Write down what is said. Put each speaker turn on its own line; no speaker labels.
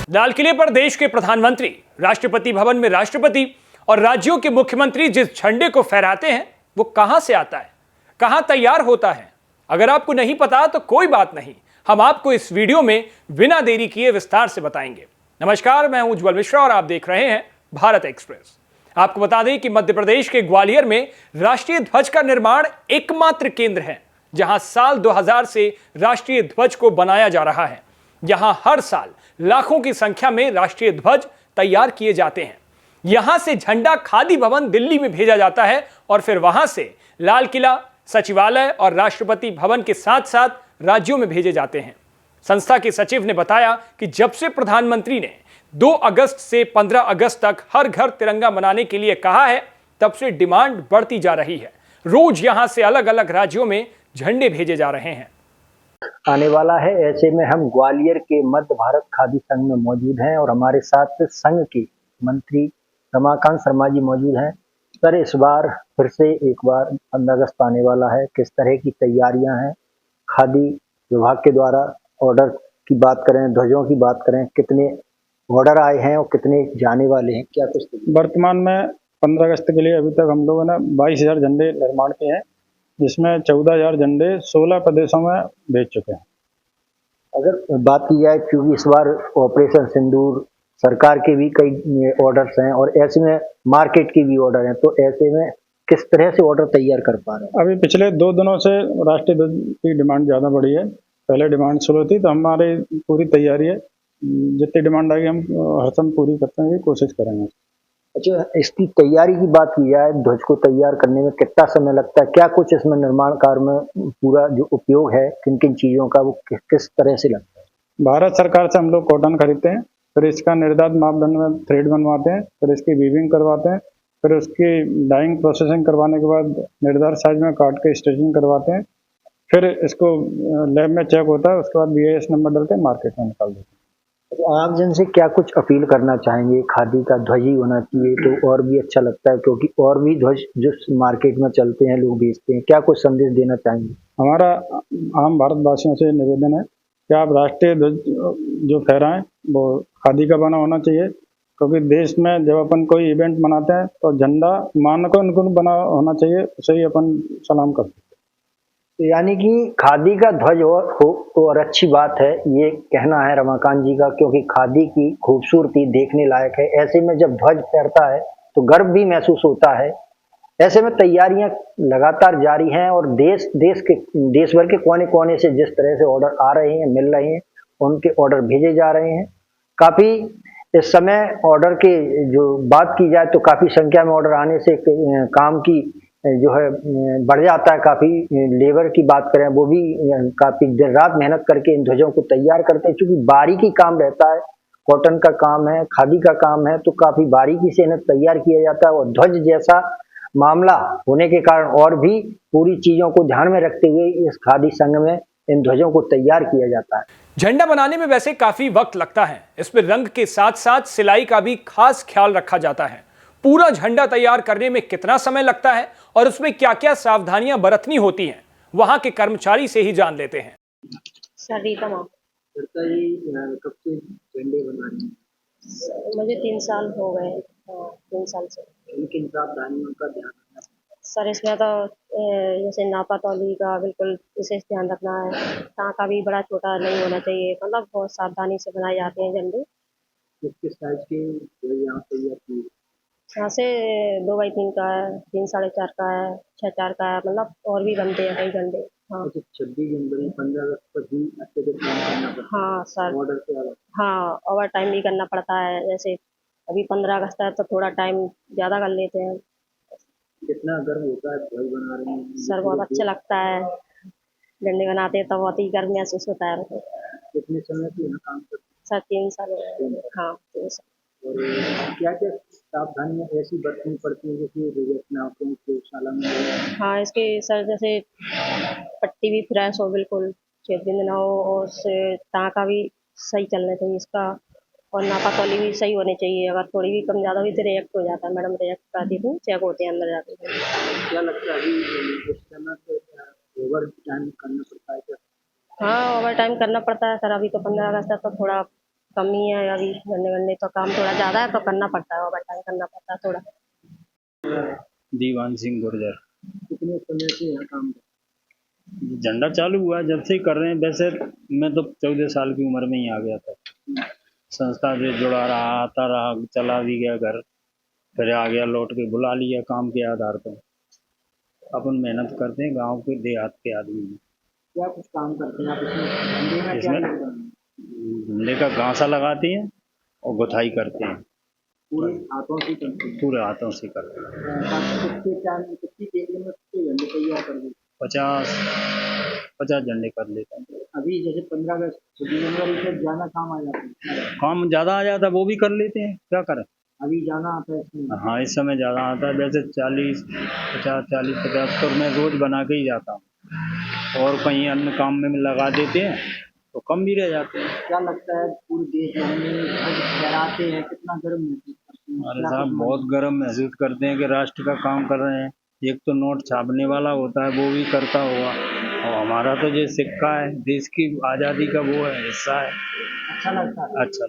लाल किले पर देश के प्रधानमंत्री, राष्ट्रपति भवन में राष्ट्रपति और राज्यों के मुख्यमंत्री जिस झंडे को फहराते हैं वो कहां से आता है, कहां तैयार होता है? अगर आपको नहीं पता तो कोई बात नहीं, हम आपको इस वीडियो में बिना देरी किए विस्तार से बताएंगे। नमस्कार, मैं उज्जवल मिश्रा और आप देख रहे हैं भारत एक्सप्रेस। आपको बता दें कि मध्य प्रदेश के ग्वालियर में राष्ट्रीय ध्वज का निर्माण एकमात्र केंद्र है जहां साल 2000 से राष्ट्रीय ध्वज को बनाया जा रहा है। यहां हर साल लाखों की संख्या में राष्ट्रीय ध्वज तैयार किए जाते हैं। यहां से झंडा खादी भवन दिल्ली में भेजा जाता है और फिर वहां से लाल किला, सचिवालय और राष्ट्रपति भवन के साथ साथ राज्यों में भेजे जाते हैं। संस्था के सचिव ने बताया कि जब से प्रधानमंत्री ने 2 अगस्त से 15 अगस्त तक हर घर तिरंगा मनाने के लिए कहा है, तब से डिमांड बढ़ती जा रही है। रोज यहां से अलग अलग राज्यों में झंडे भेजे जा रहे हैं।
आने वाला है, ऐसे में हम ग्वालियर के मध्य भारत खादी संघ में मौजूद हैं और हमारे साथ संघ के मंत्री रमाकांत शर्मा जी मौजूद हैं। सर, इस बार फिर से एक बार 15 अगस्त आने वाला है, किस तरह की तैयारियां हैं? खादी विभाग के द्वारा ऑर्डर की बात करें, ध्वजों की बात करें, कितने ऑर्डर आए हैं और कितने जाने वाले हैं, क्या कुछ?
वर्तमान में 15 अगस्त के लिए अभी तक हम लोगों ने 22,000 झंडे निर्माण किए हैं, जिसमें 14,000 झंडे 16 प्रदेशों में भेज चुके हैं।
अगर बात की जाए, क्योंकि इस बार ऑपरेशन सिंदूर सरकार के भी कई ऑर्डर्स हैं और ऐसे में मार्केट की भी ऑर्डर हैं, तो ऐसे में किस तरह से ऑर्डर तैयार कर पा रहे हैं?
अभी पिछले 2 दिनों से राष्ट्रीय ध्वज की डिमांड ज़्यादा बढ़ी है। पहले डिमांड शुरू थी, तो हमारी पूरी तैयारी है। जितनी डिमांड आएगी हम हर समय पूरी करने की कोशिश करेंगे।
अच्छा, इसकी तैयारी की बात की जाए, ध्वज को तैयार करने में कितना समय लगता है? क्या कुछ इसमें निर्माण कार्य में पूरा जो उपयोग है, किन किन चीज़ों का, वो किस तरह से लगता है?
भारत सरकार से हम लोग कॉटन खरीदते हैं, फिर इसका निर्धारित मापदंड में थ्रेड बनवाते हैं, फिर इसकी वीविंग करवाते हैं, फिर उसकी डाइंग प्रोसेसिंग करवाने के बाद निर्धारित साइज में काट के स्टिचिंग करवाते हैं, फिर इसको लैब में चेक होता है, उसके बाद BIS नंबर डाल के मार्केट में निकाल देते हैं।
तो आप जन से क्या कुछ अपील करना चाहेंगे? खादी का ध्वज ही होना चाहिए तो और भी अच्छा लगता है, क्योंकि और भी ध्वज जो मार्केट में चलते हैं, लोग बेचते हैं, क्या कुछ संदेश देना चाहेंगे?
हमारा आम भारतवासियों से निवेदन है कि आप राष्ट्रीय ध्वज जो फहराएं वो खादी का बना होना चाहिए, क्योंकि देश में जब अपन कोई इवेंट मनाते हैं तो झंडा मानकों अनुकूल बना होना चाहिए, उसे ही अपन सलाम करते हैं।
यानी कि खादी का ध्वज हो तो और अच्छी बात है, ये कहना है रमाकांत जी का, क्योंकि खादी की खूबसूरती देखने लायक है। ऐसे में जब ध्वज फहरता है तो गर्व भी महसूस होता है। ऐसे में तैयारियां लगातार जारी हैं और देश भर के कोने कोने से जिस तरह से ऑर्डर आ रहे हैं, मिल रहे हैं, उनके ऑर्डर भेजे जा रहे हैं। काफ़ी इस समय ऑर्डर के जो बात की जाए तो काफ़ी संख्या में ऑर्डर आने से काम की जो है बढ़ जाता है। काफ़ी लेबर की बात करें, वो भी काफ़ी दिन रात मेहनत करके इन ध्वजों को तैयार करते हैं, क्योंकि बारीकी काम रहता है। कॉटन का काम है, खादी का काम है, तो काफ़ी बारीकी से इन्हें तैयार किया जाता है और ध्वज जैसा मामला होने के कारण और भी पूरी चीज़ों को ध्यान में रखते हुए इस खादी संघ में इन ध्वजों को तैयार किया जाता है।
झंडा बनाने में वैसे काफी वक्त लगता है, इसमें रंग के साथ साथ सिलाई का भी खास ख्याल रखा जाता है। पूरा झंडा तैयार करने में कितना समय लगता है और उसमें क्या क्या सावधानियां बरतनी होती हैं, वहां के कर्मचारी से ही जान लेते हैं।
सरिता मैम,
कब से झंडे बना रहे हैं?
मुझे 3 साल हो गए। 3 साल से।
किन सावधानियों का ध्यान रखना?
सर, इसमें तो जैसे नापा तौली का बिल्कुल विशेष ध्यान रखना है। टाँका भी बड़ा छोटा नहीं होना चाहिए, मतलब बहुत सावधानी से बनाए जाते हैं झंडे।
किस साइज के यहाँ तैयार किए?
यहाँ से 2 बाई 3 का है, 3 साढ़े 4 का है, 6 4 का है, मतलब और भी बनते हैं कई झंडे। हाँ
26 जनवरी 15 अगस्त पर भी अत्यधिक काम करना पड़ता है।
हाँ सर,
ऑर्डर के अलावा
हाँ ओवर टाइम भी करना पड़ता है। जैसे अभी 15 अगस्त है तो थोड़ा टाइम ज़्यादा कर लेते हैं।
कितना गर्व होता है ध्वज बना रहे हैं?
सर, बहुत अच्छा लगता है, झंडे बनाते हैं तो बहुत ही गर्व महसूस होता है।
कितने समय से यहाँ काम करते हैं?
सर 3 साल हो गए। हाँ 3 साल।
और क्या क्या सावधानियां ऐसी बरतनी पड़ती है जैसे रिजेक्ट ना हो प्रयोगशाला में?
हाँ, इसके सर जैसे पट्टी भी फ्रेश हो, बिल्कुल छेद-बिंद ना हो और उससे टाँका भी सही चलना चाहिए इसका, और नापा तौली भी सही होनी चाहिए। अगर थोड़ी भी कम ज़्यादा हुई तो रिजेक्ट हो जाता है। मैडम रिजेक्ट कराती थी, चेक होते हैं अंदर जाके।
क्या लगता है अभी इस समय पे ओवर टाइम करना पड़ता है क्या?
हाँ, ओवर टाइम करना पड़ता है सर। अभी तो 15 अगस्त है तो थोड़ा कमी है अभी, झंडे वंडे तो काम थोड़ा ज़्यादा है तो करना पड़ता है, ओवर टाइम करना पड़ता है थोड़ा।
दीवान सिंह गुर्जर।
कितने समय से यहाँ काम
झंडा चालू हुआ जब से ही कर रहे हैं। वैसे मैं तो 14 साल की उम्र में ही आ गया था, संस्था से जुड़ा रहा, आता रहा, चला भी गया घर, फिर आ गया, लौट के बुला लिया काम के आधार पर। अपन मेहनत करते हैं, गांव के देहात के आदमी हैं।
क्या कुछ काम करते हैं आप इसमें?
इसमें झंडे का घासा लगाते हैं और गुथाई करते हैं,
पूरे हाथों से करते हैं?
पूरे हाथों से करते हैं।
कितनी केंद्र में कितने झंडे तैयार कर देते?
50 झंडे कर लेते हैं।
अभी जैसे 15 अगस्त 26 जनवरी से जाना काम आ जाता है,
काम ज़्यादा आ जाता है, वो भी कर लेते हैं, क्या करें।
अभी जाना आता है इसमें?
हाँ, इस समय ज़्यादा आता है। वैसे 40-50 तो मैं रोज़ बना के ही जाता हूँ, और कहीं अन्य काम में लगा देते हैं तो कम भी रह जाते हैं।
क्या लगता है पूरे देश में ध्वज फहराते हैं, कितना गर्व महसूस करते हैं?
अरे साहब, बहुत गर्व महसूस करते हैं कि राष्ट्र का काम कर रहे हैं। एक तो नोट छापने वाला होता है, वो भी करता होगा, और हमारा तो जो सिक्का है देश की आज़ादी का, वो है, हिस्सा है।
अच्छा लगता है।
अच्छा।